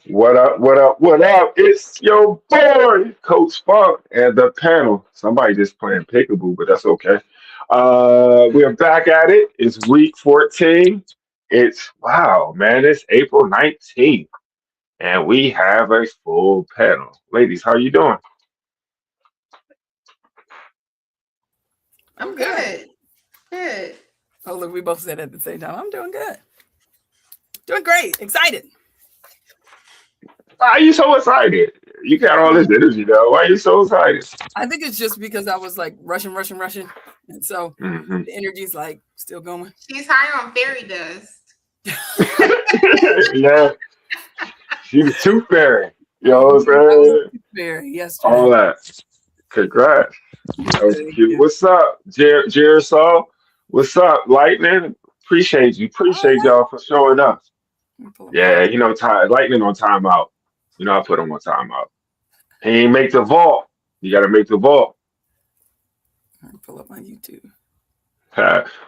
What up? What up? What up? It's your boy, Coach Funk, and the panel. Somebody just playing peekaboo, but that's okay. We are back at it. It's week 14. It's wow, man. It's April 19th, and we have a full panel. Ladies, how you doing? I'm I'm good. good. Good. Oh, look, we both said it at the same time. I'm doing good. Doing great. Excited. Why are you so excited? You got all this energy, though. Why are you so excited? I think it's just because I was like rushing. And so hmm the energy's like still going. She's high on fairy dust. yeah, she the tooth fairy. You know I what I'm was saying? very All yesterday. that. Congrats. That was Thank cute. you. What's up, Jared? What's up, Lightning? Appreciate you. Oh, Appreciate wait. y'all for showing up. Let me pull up my Yeah, Lightning on timeout. I put him on timeout. He ain't make the vault. You got to make the vault. let me pull up my YouTube.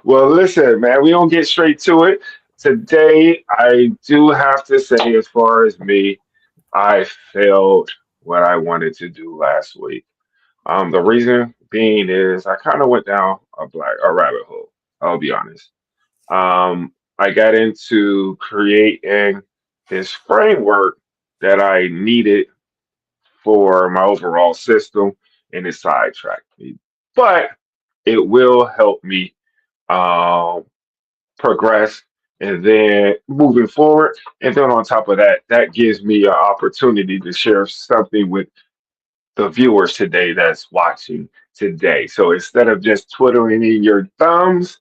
Well, listen, man, we don't get straight to it. Today, I do have to say, as far as me, I failed what I wanted to do last week. The reason being is I kind of went down a rabbit hole. I'll be honest. I got into creating this framework that I needed for my overall system, and it sidetracked me. But it will help me um, progress and then moving forward. And then on top of that, that gives me an opportunity to share something with the viewers today that's watching today. So instead of just twiddling in your thumbs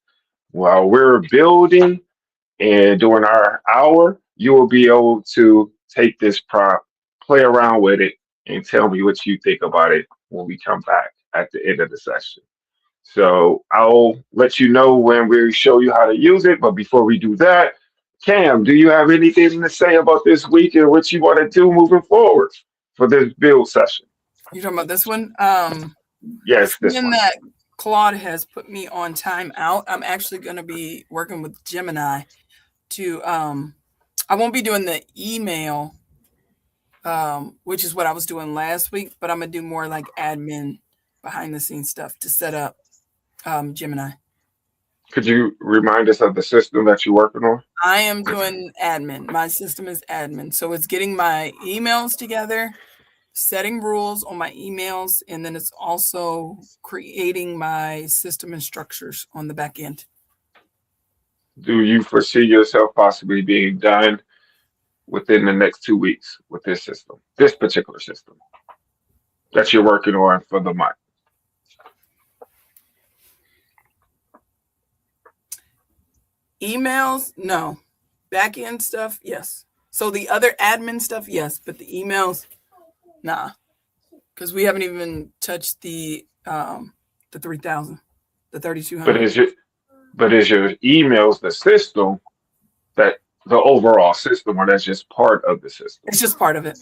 while we're building and during our hour, you will be able to take this prompt, play around with it, and tell me what you think about it when we come back at the end of the session. So I'll let you know when we show you how to use it. But before we do that, Cam, do you have anything to say about this week and what you want to do moving forward for this build session? You talking about this one? Yes, this Seeing one. that Claude has put me on timeout, I'm actually going to be working with Gemini to I won't be doing the email, which is what I was doing last week, but I'm gonna do more like admin behind the scenes stuff to set up Gemini. Could you remind us of the system that you're working on? I am doing admin. My system is admin, so it's getting my emails together, setting rules on my emails, and then it's also creating my system and structures on the back end. Do you foresee yourself possibly being done within the next 2 weeks with this system, this particular system that you're working on for the month? Emails, no. Back end stuff, yes. So the other admin stuff, yes, but the emails, nah, because we haven't even touched the 3,000, the But 3,200. is your emails the system that the overall system, or that's just part of the system? It's just part of it.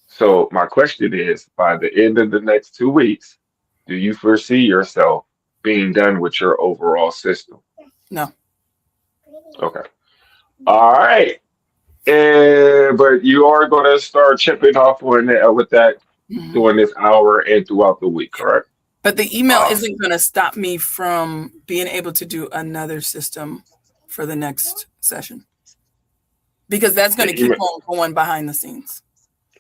So my question is, by the end of the next 2 weeks, do you foresee yourself being done with your overall system? No. Okay. All right. But you are going to start chipping off on that, with that Mhm. during this hour and throughout the week, correct? But the email Awesome. isn't going to stop me from being able to do another system for the next session because that's going The to keep email, on going behind the scenes.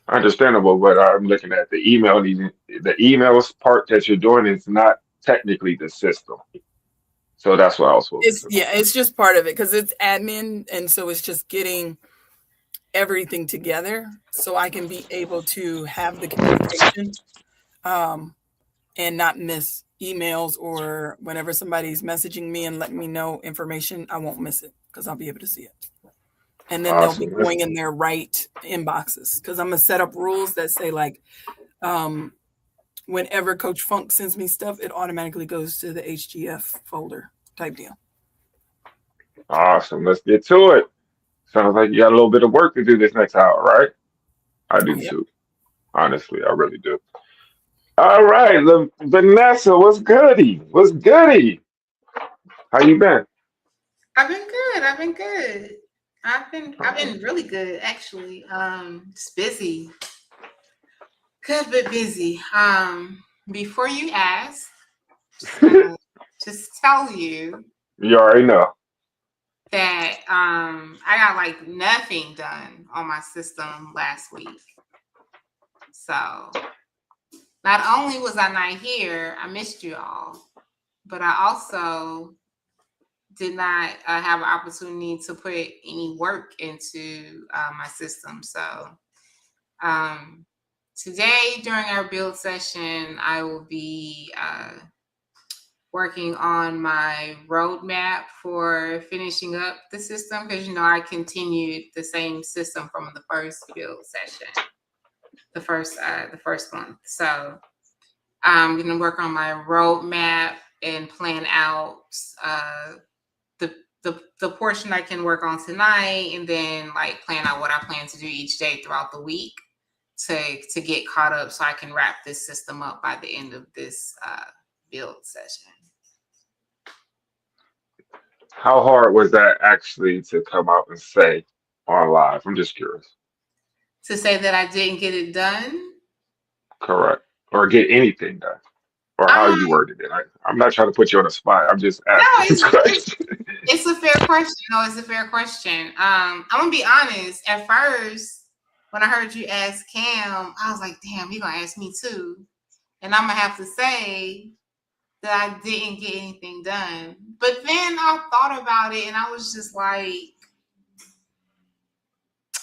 understandable, but I'm looking at the email. The emails part that you're doing is not technically the system. So that's what I was It's focusing on. yeah, it's just part of it because it's admin, and so it's just getting everything together so I can be able to have the communication um, and not miss emails or whenever somebody's messaging me and letting me know information, I won't miss it because I'll be able to see it. And then they'll be Awesome. going in their right inboxes because I'm gonna set up rules that say like um, whenever Coach Funk sends me stuff, it automatically goes to the HGF folder type deal. Awesome. Let's get to it. Sounds like you got a little bit of work to do this next hour, right? I Oh do yeah. too. Honestly, I really do. All right, Vanessa, what's goody? What's goody? How you been? I've been good. I've been good. I've been really good actually. Just busy, good but busy. Before you ask, just gonna just tell you You already know. that I got like nothing done on my system last week. So not only was I not here, I missed you all, but I also did not have an opportunity to put any work into my system. So um, today during our build session, I will be working on my roadmap for finishing up the system because I continued the same system from the first build session, the first month. So I'm gonna work on my roadmap and plan out the portion I can work on tonight, and then like plan out what I plan to do each day throughout the week to get caught up, so I can wrap this system up by the end of this build session. How hard was that actually to come out and say on live? I'm just curious. To say that I didn't get it done, Correct. Or get anything done. Or how um, you worded it. I'm not trying to put you on the spot. I'm just no, asking this it's question. it's a fair question. No, it's a fair question. I'm gonna be honest. At first, when I heard you ask Cam, I was like, "Damn, he gonna ask me too," and I'm gonna have to say that I didn't get anything done. But then I thought about it, and I was just like,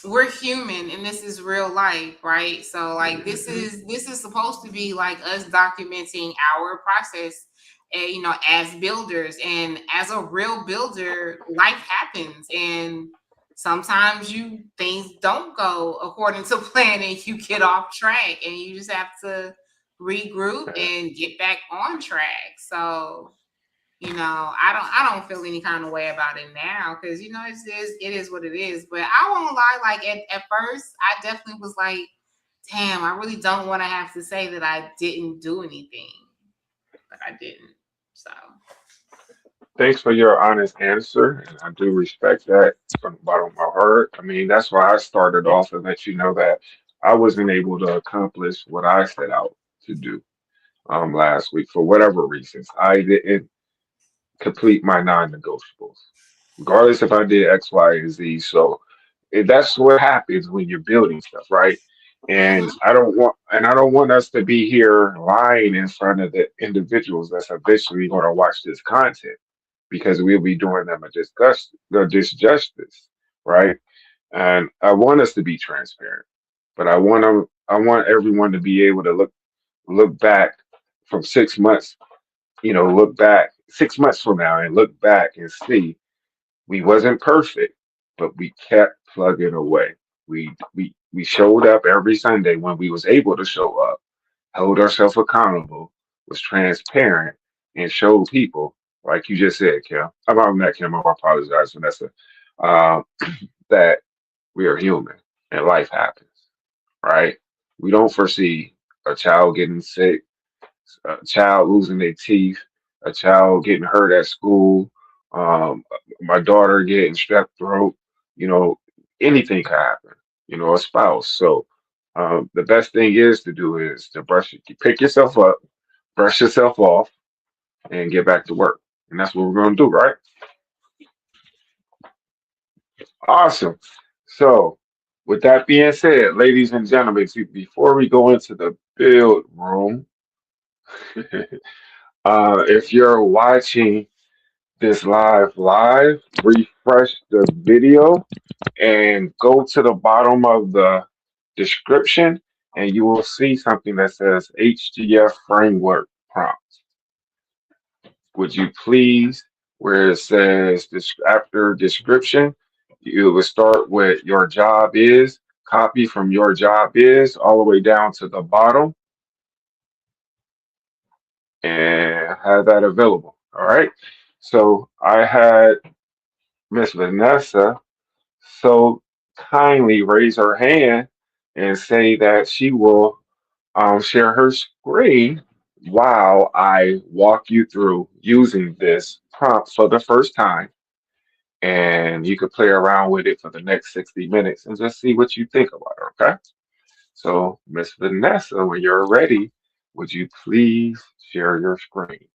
we're human and this is real life, right? So like this is supposed to be like us documenting our process, as builders. And as a real builder, life happens, and sometimes things don't go according to plan and you get off track, and you just have to regroup and get back on track. So I don't feel any kind of way about it now, because it is what it is. But I won't lie, like at first, I definitely was like, damn, I really don't want to have to say that I didn't do anything, but I didn't. So Thanks for your honest answer, and I do respect that from the bottom of my heart. I mean, that's why I started off and let you know that I wasn't able to accomplish what I set out to do last week for whatever reasons. I didn't complete my non-negotiables, regardless if I did X, Y, and Z. So that's what happens when you're building stuff, right? And mhm. I don't want us to be here lying in front of the individuals that's eventually going to watch this content, because we'll be doing them a disjustice, right? And I want us to be transparent, but I want everyone to be able to look back from 6 months, look back 6 months from now and look back and see we wasn't perfect, but we kept plugging away. We showed up every Sunday when we was able to show up, held ourselves accountable, was transparent, and showed people, like you just said, Kim. I'm not Kim. I apologize, Vanessa. Uh, that we are human and life happens, right? We don't foresee a child getting sick, a child losing their teeth, a child getting hurt at school, my daughter getting strep throat, you know, anything can happen, a spouse. So the best thing is to do is to pick yourself up, brush yourself off, and get back to work. And that's what we're going to do, right? Awesome. So, with that being said, ladies and gentlemen, before we go into the build room, if you're watching this live, refresh the video and go to the bottom of the description, and you will see something that says HGF framework prompt. Would you please, where it says this after description, you will start with your job is, copy from your job is all the way down to the bottom and have that available. All right. So I had Miss Vanessa so kindly raise her hand and say that she will share her screen while I walk you through using this prompt for the first time. and you could play around with it for the next 60 minutes and just see what you think about it, okay? So, Miss Vanessa, when you're ready, would you please share your screen?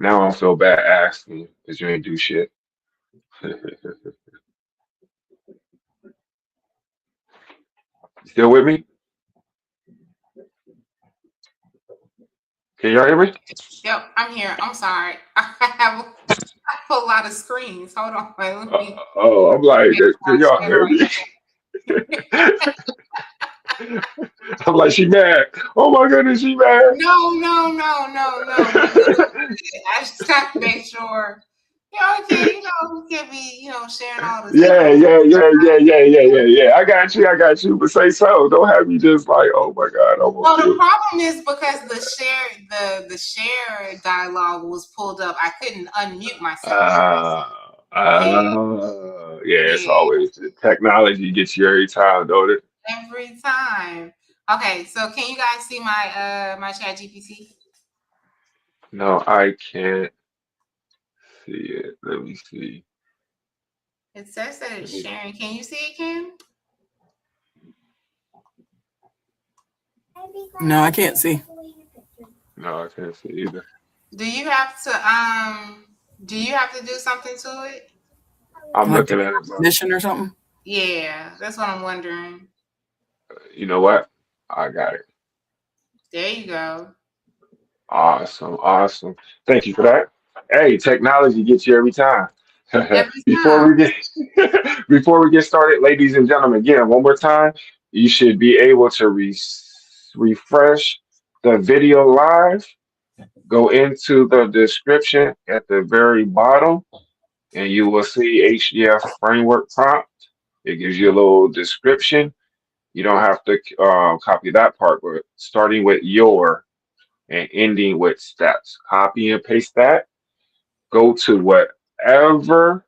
Now I feel bad asking because you ain't do shit. Still with me? Can y'all hear me? Yep, I'm here. I'm sorry. I have a lot of screens. Hold on. Wait, let me Oh, I'm like, make can sure I y'all stay hear right. me? I'm like, she mad. Oh my goodness, she mad. No. I just have to make sure. Yeah, okay, we can't be, sharing all this Yeah, info. yeah, yeah, yeah, yeah, yeah, yeah, yeah. I got you. But say so. Don't have me just like, oh my God, I almost Well, the killed. problem is because the share dialogue was pulled up. I couldn't unmute myself. Yeah, Yeah, it's yeah, always the technology gets you every time, don't it? every time. Okay, so can you guys see my chat GPT? No, I can't see it. Let me see. It says that Let it's me, sharing. Can you see it, Kim? No, I can't see. no, I can't see either. Do you have to do something to it? I'm Like to looking give at it, but permission or something. Yeah, that's what I'm wondering. you know what? I got it. There you go. Awesome, awesome. Thank you for that. Hey, technology gets you every time. Every Before time. we get before we get started, ladies and gentlemen, again, one more time, you should be able to refresh the video live. Go into the description at the very bottom, and you will see HDF framework prompt. It gives you a little description. You don't have to copy that part, but starting with your and ending with steps. Copy and paste that. Go to whatever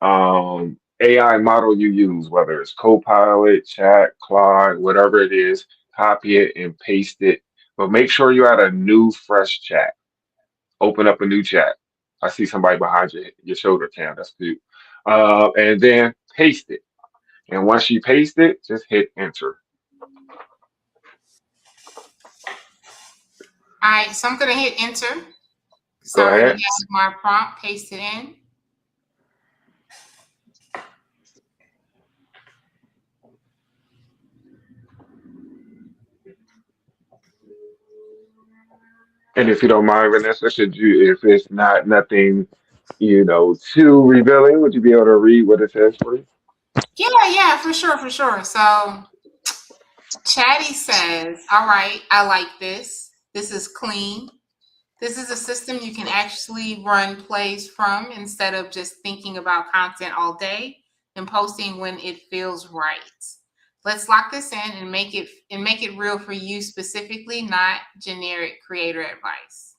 AI model you use, whether it's Copilot, Chat, Claude, whatever it is. Copy it and paste it. But make sure you're at a new, fresh chat. Open up a new chat. I see somebody behind your shoulder cam. That's cute. And then paste it. And once you paste it, just hit enter. All right, so I'm gonna hit enter. So Go I already ahead. have my prompt pasted in. And if you don't mind, Vanessa, should you, if it's not nothing, too revealing, would you be able to read what it says for you? Yeah, for sure, for sure. So Chatty says, all right, I like this. This is clean. This is a system you can actually run plays from instead of just thinking about content all day and posting when it feels right. Let's lock this in and make it real for you specifically, not generic creator advice.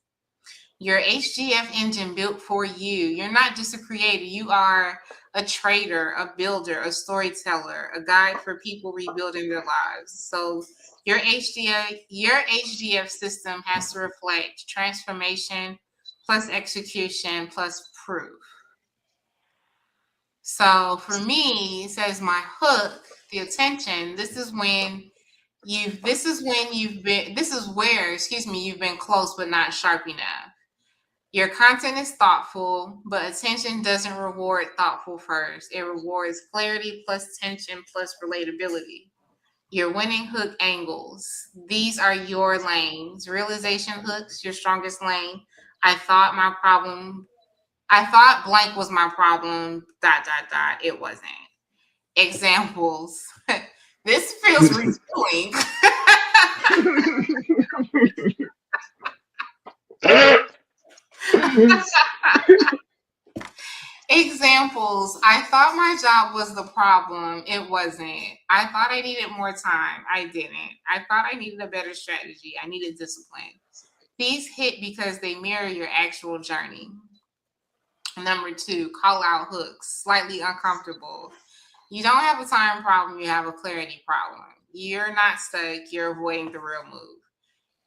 Your HGF engine built for you. You're not just a creator, you are a trader, a builder, a storyteller, a guide for people rebuilding their lives. So your HDF system has to reflect transformation plus execution plus proof. So for me, it says my hook, the attention. This is where, excuse me, you've been close but not sharp enough. Your content is thoughtful, but attention doesn't reward thoughtful first. It rewards clarity plus tension plus relatability. Your winning hook angles. These are your lanes. Realization hooks, your strongest lane. I thought my problem, I thought blank was my problem, dot, dot, dot. It wasn't. Examples. This feels revealing. Examples. I thought my job was the problem. It wasn't. I thought I needed more time. I didn't. I thought I needed a better strategy. I needed discipline. These hit because they mirror your actual journey. Number two, call out hooks. Slightly uncomfortable. You don't have a time problem, you have a clarity problem. You're not stuck, you're avoiding the real move.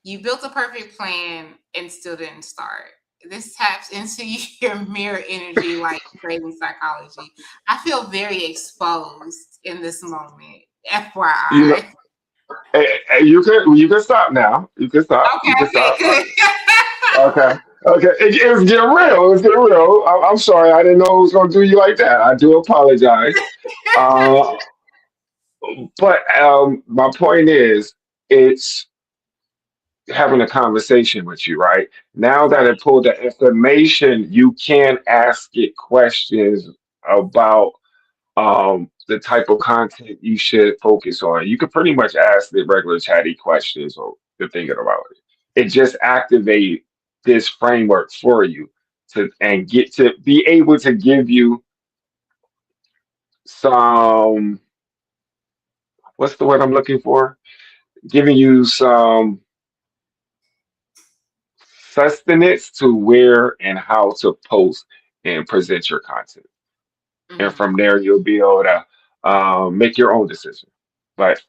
You built a perfect plan and still didn't start. this taps into your mirror energy, like trading psychology. I feel very exposed in this moment. You know, FYI. hey, you can stop now. You can stop. You can Okay, stop. good. Okay. Okay. It was getting real. It was getting real. I'm sorry. I didn't know it was going to do you like that. I do apologize. Uh, but my point is, it's having a conversation with you, right? Now that I Right. pulled the information, you can ask it questions about the type of content you should focus on. You could pretty much ask the regular chatty questions or the thinking about it. It just activate this framework for you to and get to be able to give you some what's the word I'm looking for? Giving you some sustenance to where and how to post and present your content. And Hmm. from there, you'll be able to make your own decision. But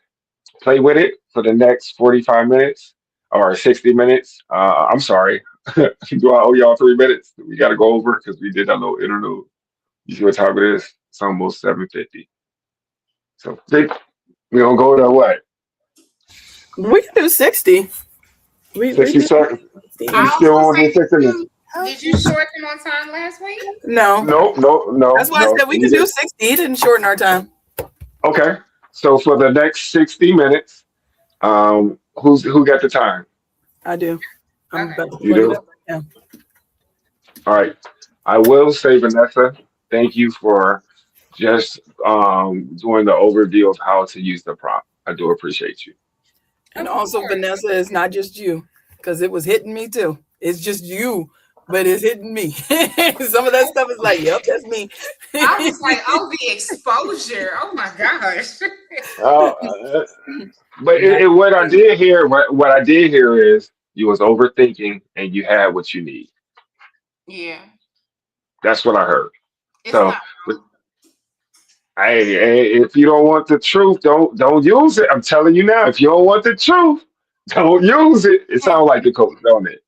play with it for the next 45 minutes or 60 minutes. I'm sorry. Do I owe y'all 3 minutes? We got to go over because we did that little interlude. You see what time it is? It's almost 7:50. So think we gonna go to what? We can do 60. We 60 can do seconds. 60. You I was still gonna want to say, do 60 minutes? did you shorten on time last week? No. No, no, no, That's why I no. said we can do 60. He didn't shorten our time. Okay. So for the next 60 minutes, who got the time? I do. I'm Okay. about to You plug it do? up right now. All right. I will say, Vanessa, thank you for just doing the overview of how to use the prompt. I do appreciate you. And Of also, course. Vanessa, is not just you, because it was hitting me too. It's just you, but it's hitting me. Some of that stuff is like, yep, that's me. I was like, oh, the exposure. Oh my gosh. Uh, but Not what I did hear, what I did hear is you was overthinking and you had what you need. Yeah. That's what I heard. It's not So, but, hey, if you don't want the truth, don't use it. I'm telling you now. If you don't want the truth, don't use it. It sounds like the coach, don't it?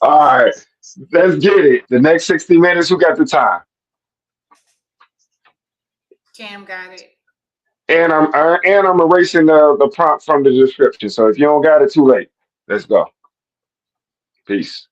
All right, let's get it. The next 60 minutes, who got the time? Cam got it. And I'm erasing the prompt from the description. So if you don't got it, too late. Let's go. Peace.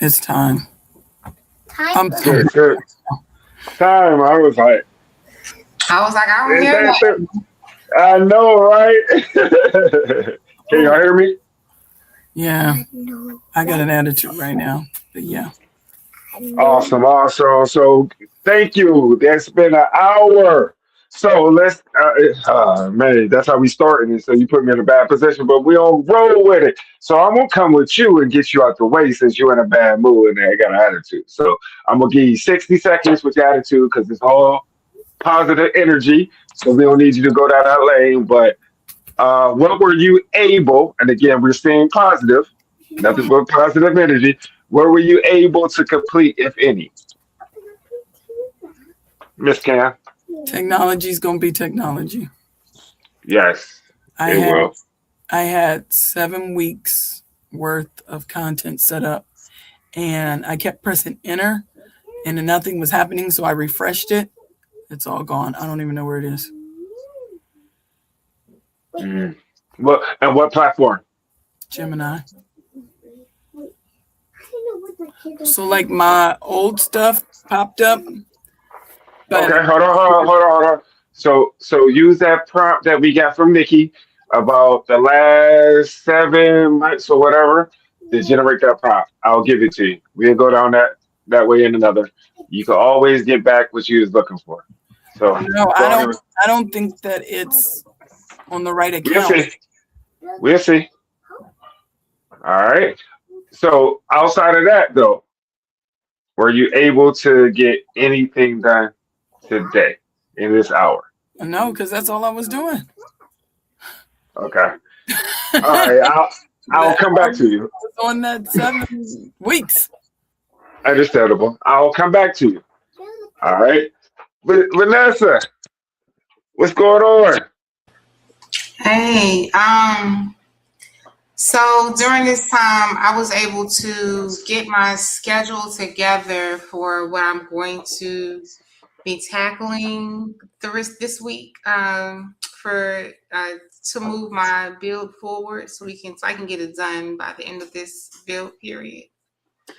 It's time. I'm so Good, good. Time. I was like, I was like, I don't is hear that that. I know, right? Can y'all hear me? yeah. I got an attitude right now. But yeah. Awesome, awesome. So thank you. That's been an hour. So let's, man, that's how we starting it. So you put me in a bad position, but we don't roll with it. So I'm gonna come with you and get you out the way since you're in a bad mood and I got an attitude. So I'm gonna give you 60 seconds with your attitude because it's all positive energy. So we don't need you to go down that lane. But what were you able? And again, we're staying positive, nothing but positive energy. What were you able to complete, if any, Miss Cam? Technology's gonna be technology. Yes, I it had will. I had 7 weeks worth of content set up and I kept pressing enter and then nothing was happening. So I refreshed it. It's all gone. I don't even know where it is. Mm. What and what platform? Gemini. So like my old stuff popped up, but Okay, hold on. So use that prompt that we got from Nikki about the last 7 months or whatever to generate that prompt. I'll give it to you. We'll go down that way in another. You can always get back what you was looking for. So no, go ahead. I don't think that it's on the right We'll account. see. We'll see. All right. So outside of that though, were you able to get anything done today in this hour? No, because that's all I was doing. Okay. All right. I'll come I back to you. was on that 7 weeks. Understandable. I'll come back to you. All right. But Vanessa, what's going on? Hey, so during this time, I was able to get my schedule together for what I'm going to be tackling the rest this week for to move my build forward so I can get it done by the end of this build period.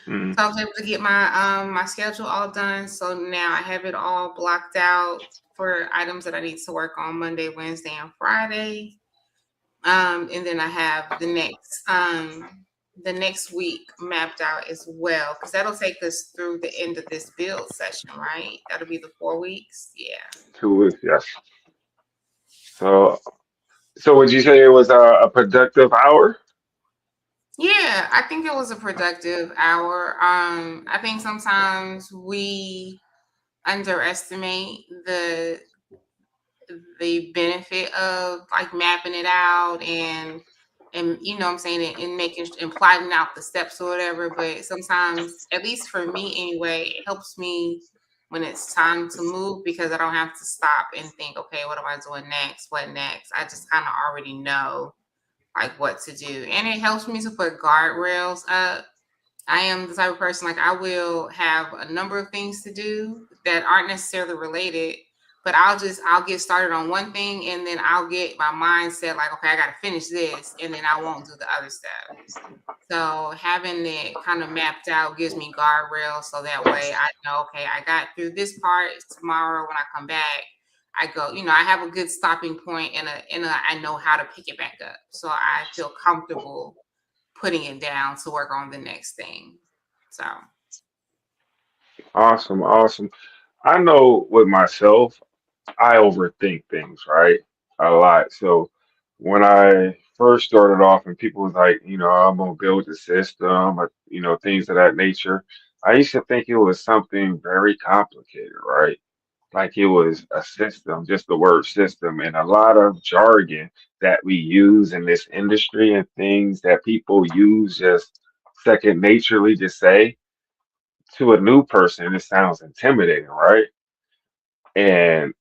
Mm, So I was able to get my schedule all done. So now I have it all blocked out for items that I need to work on Monday, Wednesday, and Friday. And then I have the next week mapped out as well because that'll take us through the end of this build session, right? That'll be the 4 weeks. Yeah. 2 weeks, yes. So, so would you say it was a productive hour? Yeah, I think it was a productive hour. I think sometimes we underestimate the benefit of like mapping it out and you know what I'm saying and making and plotting out the steps or whatever. But sometimes, at least for me anyway, it helps me when it's time to move because I don't have to stop and think, okay, what am I doing next? What next? I just kind of already know like what to do. And it helps me to put guardrails up. I am the type of person like I will have a number of things to do that aren't necessarily related, but I'll get started on one thing and then I'll get my mindset like, okay, I gotta finish this, and then I won't do the other stuff. So having it kind of mapped out gives me guardrails so that way I know, okay, I got through this part. Tomorrow when I come back, I go, I have a good stopping point and I know how to pick it back up. So I feel comfortable putting it down to work on the next thing. So Awesome, awesome. I know with myself, I overthink things, right? A lot. So when I first started off and people was like, I'm gonna build a system, or, things of that nature, I used to think it was something very complicated, right? Like it was a system, just the word system, and a lot of jargon that we use in this industry and things that people use just second naturally to say to a new person, it sounds intimidating, right? And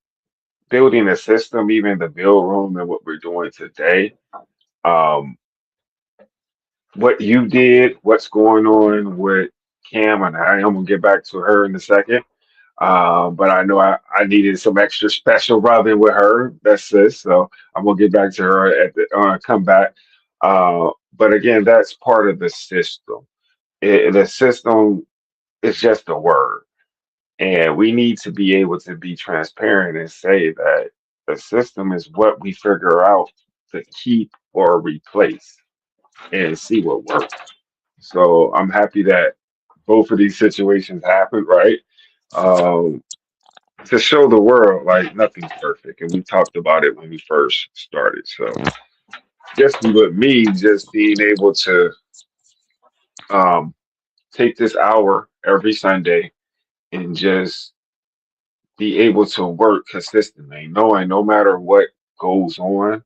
building a system, even the build room and what we're doing today, um, what you did, what's going on with Cam, and I am gonna get back to her in a second. But I know I needed some extra special rubbing with her. That's sis. So I'm gonna get back to her at the comeback. But again, that's part of the system. The system is just a word. And we need to be able to be transparent and say that the system is what we figure out to keep or replace and see what works. So I'm happy that both of these situations happened, right? Um, to show the world like nothing's perfect. And we talked about it when we first started. So just with me, just being able to um, take this hour every Sunday and just be able to work consistently, knowing no matter what goes on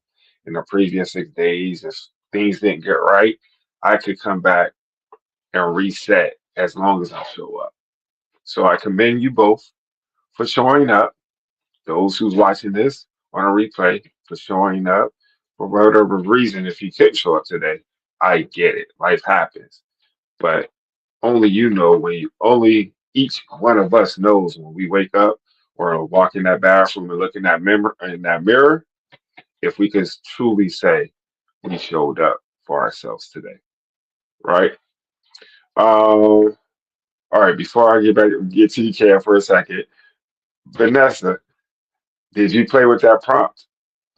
in the previous 6 days, if things didn't get right, I could come back and reset as long as I show up. So I commend you both for showing up. Those who's watching this on a replay for showing up for whatever reason. If you couldn't show up today, I get it. Life happens. But only you know when you only each one of us knows when we wake up or walk in that bathroom and look in that mirror, if we can truly say we showed up for ourselves today. Right? All right, before I get to you, Cam, for a second, Vanessa, did you play with that prompt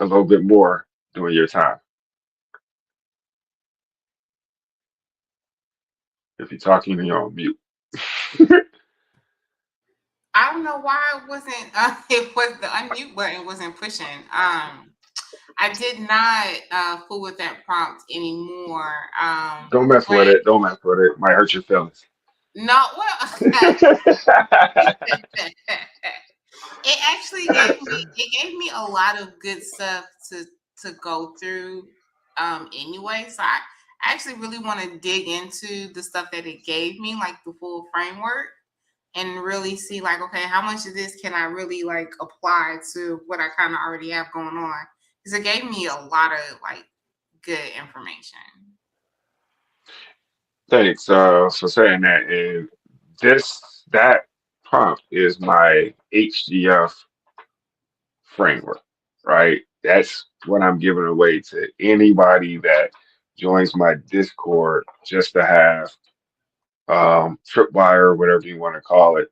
a little bit more during your time? If you're talking, you're on mute. I don't know why it wasn't. It was the unmute button wasn't pushing. I did not fool with that prompt anymore. Don't mess with But it. Don't mess with it. Might hurt your feelings. no, well, it actually gave me a lot of good stuff to go through. Anyway, so I actually really want to dig into the stuff that it gave me, like the full framework, and really see like, okay, how much of this can I really like apply to what I kind of already have going on? Because it gave me a lot of like good information. Thanks for saying that. And that prompt is my HGF framework, right? That's what I'm giving away to anybody that joins my Discord just to have tripwire, whatever you want to call it.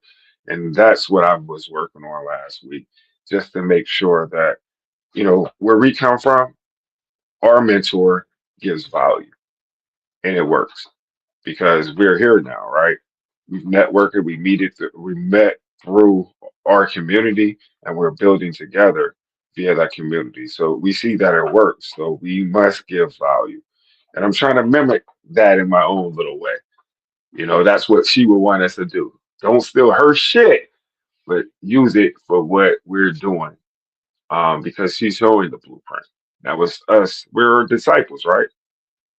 And that's what I was working on last week, just to make sure that, where we come from, our mentor gives value and it works because we're here now, right? We've networked, we met through our community and we're building together via that community. So we see that it works. So we must give value. And I'm trying to mimic that in my own little way. That's what she would want us to do. Don't steal her shit, but use it for what we're doing. Because she's showing the blueprint. That was us. We're her disciples, right?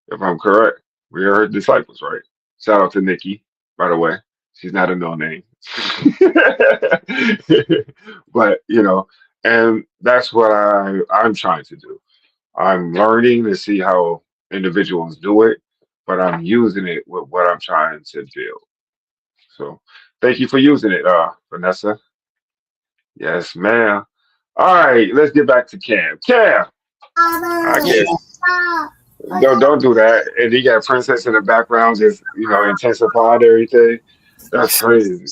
If I'm correct, we are her disciples, right? Shout out to Nikki, by the way. She's not a no name. But, and that's what I'm trying to do. I'm learning to see how individuals do it, but I'm using it with what I'm trying to build. So thank you for using it, Vanessa. Yes, ma'am. All right, let's get back to Cam. Cam, I Yeah. guess don't do that. And you got Princess in the background, just intensifying everything. That's crazy.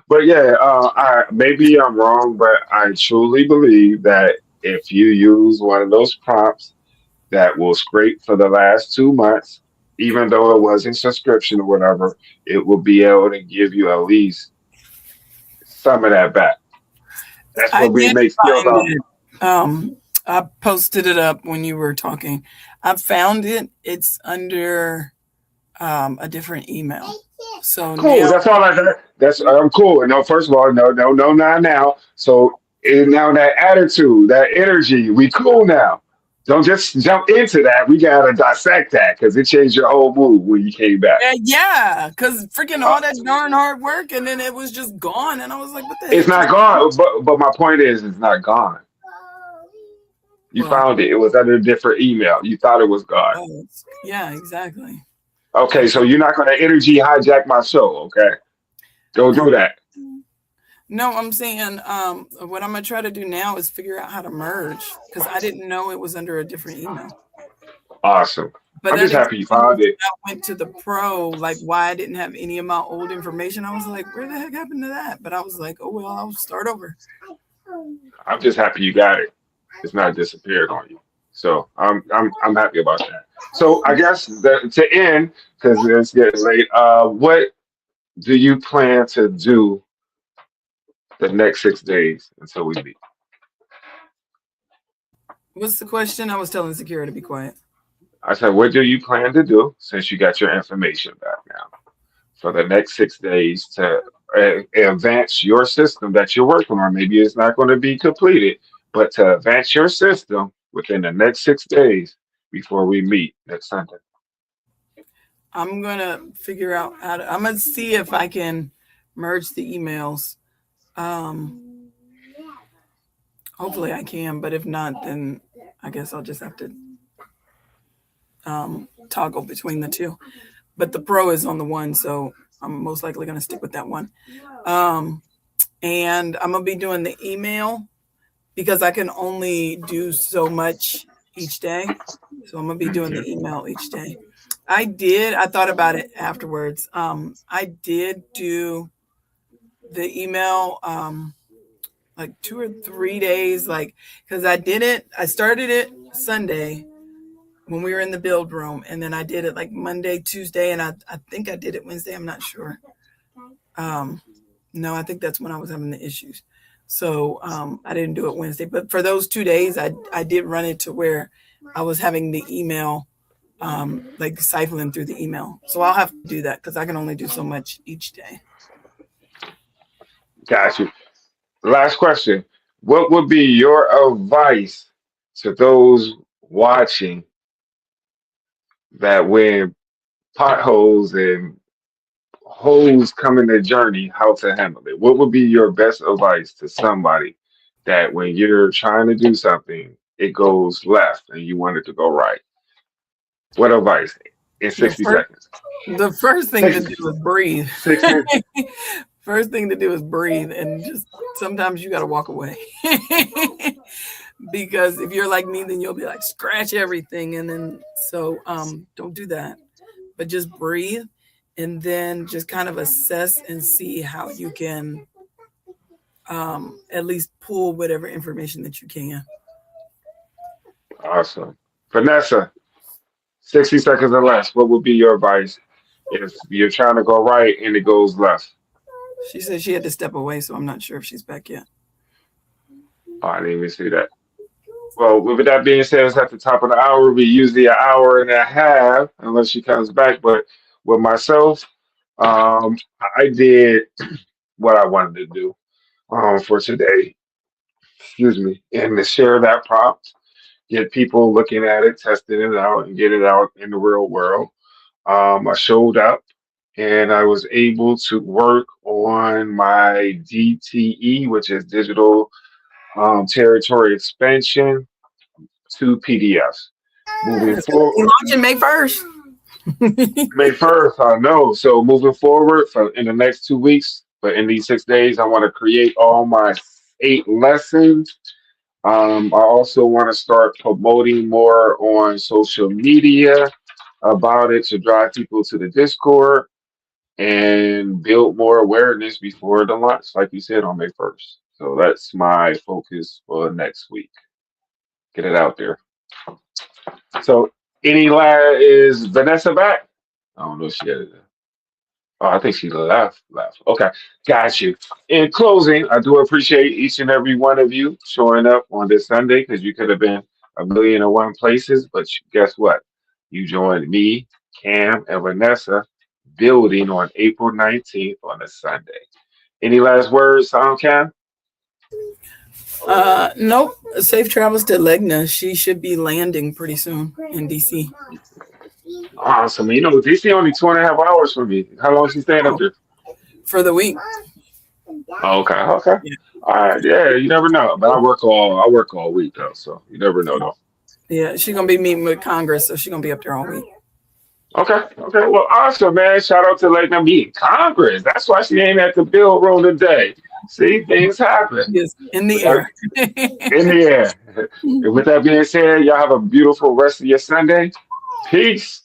But yeah, maybe I'm wrong, but I truly believe that if you use one of those prompts that will scrape for the last 2 months, even though it wasn't subscription or whatever, it will be able to give you at least some of that back. That's I what we did make skills find out. it. I posted it up when you were talking. I found it. It's under a different email. So Cool. now, That's all I got. That's I'm cool. No, first of all, no, no, no, not now. So and now that attitude, that energy, we cool now. Don't just jump into that. We gotta dissect that because it changed your whole mood when you came back. yeah, because freaking Uh, all that darn hard work, and then it was just gone, and I was like, "What the it's heck?" not gone, but my point is, it's not gone. You Well, found it. It was under a different email. You thought it was gone. yeah, exactly. Okay, so Okay. you're not gonna energy hijack my show. Okay, don't do that. No, I'm saying what I'm gonna try to do now is figure out how to merge because I didn't know it was under a different email. Awesome. But I'm that just happy you explains found it. when I went to the pro, like why I didn't have any of my old information. I was like, where the heck happened to that? But I was like, oh well, I'll start over. I'm just happy you got it. It's not disappeared on you. So I'm happy about that. So I guess that to end, because it's getting late, what do you plan to do the next 6 days until we meet? What's the question? I was telling Secure to be quiet. I said, what do you plan to do since you got your information back now for the next 6 days to advance your system that you're working on? Maybe it's not going to be completed, but to advance your system within the next 6 days before we meet next Sunday. I'm gonna figure out how to. I'm gonna see if I can merge the emails. Hopefully I can, but if not, then I guess I'll just have to toggle between the two. But the pro is on the one, so I'm most likely gonna stick with that one. And I'm gonna be doing the email because I can only do so much each day. So I'm gonna be doing the email each day. I thought about it afterwards. I did do the email like 2 or 3 days, like because I started it Sunday when we were in the build room, and then I did it like Monday, Tuesday, and I think I did it Wednesday. I'm not sure. No, I think that's when I was having the issues. So I didn't do it Wednesday, but for those 2 days, I did run it to where I was having the email, like siphoning through the email. So I'll have to do that because I can only do so much each day. Got you. Last question. What would be your advice to those watching that when potholes and holes come in their journey, how to handle it? What would be your best advice to somebody that when you're trying to do something, it goes left and you want it to go right? What advice in 60 seconds? The first thing to do is breathe. 60. First thing to do is breathe, and just sometimes you got to walk away. Because if you're like me, then you'll be like scratch everything, and then so don't do that. But just breathe, and then just kind of assess and see how you can at least pull whatever information that you can. Awesome. Vanessa, 60 seconds or less. What would be your advice if you're trying to go right and it goes left? She said she had to step away, so I'm not sure if she's back yet. Oh, I didn't even see that. Well, with that being said, it's at the top of the hour. We usually an hour and a half, unless she comes back. But with myself, I did what I wanted to do for today. Excuse me, and to share that prompt, get people looking at it, testing it out, and get it out in the real world. I showed up and I was able to work on my DTE, which is digital territory expansion, to PDFs. Moving It's going to be forward, launching May 1st. May 1st, I know. So moving forward for in the next 2 weeks, but in these 6 days, I want to create all my 8 lessons. I also want to start promoting more on social media about it to drive people to the Discord and build more awareness before the launch, like you said, on May 1st. So that's my focus for next week. Get it out there. So, is Vanessa back? I don't know if she had it. Oh, I think she left. Okay, got you. In closing, I do appreciate each and every one of you showing up on this Sunday because you could have been a million and one places, but guess what? You joined me, Cam, and Vanessa building on April 19th on a Sunday. Any last words, Cam? Nope. Safe travels to Legna. She should be landing pretty soon in DC. Awesome. You know, DC only 2.5 hours from me. How long is she staying up there? For the week. Okay. Yeah. All right. Yeah, you never know. But I work all week though, so you never know though. Yeah, she's gonna be meeting with Congress, so she's gonna be up there all week. Okay. Well, awesome, man. Shout out to Lake meeting Congress. That's why she ain't at the bill room today. See, things happen. Yes, in the air. In the air. And with that being said, y'all have a beautiful rest of your Sunday. Peace.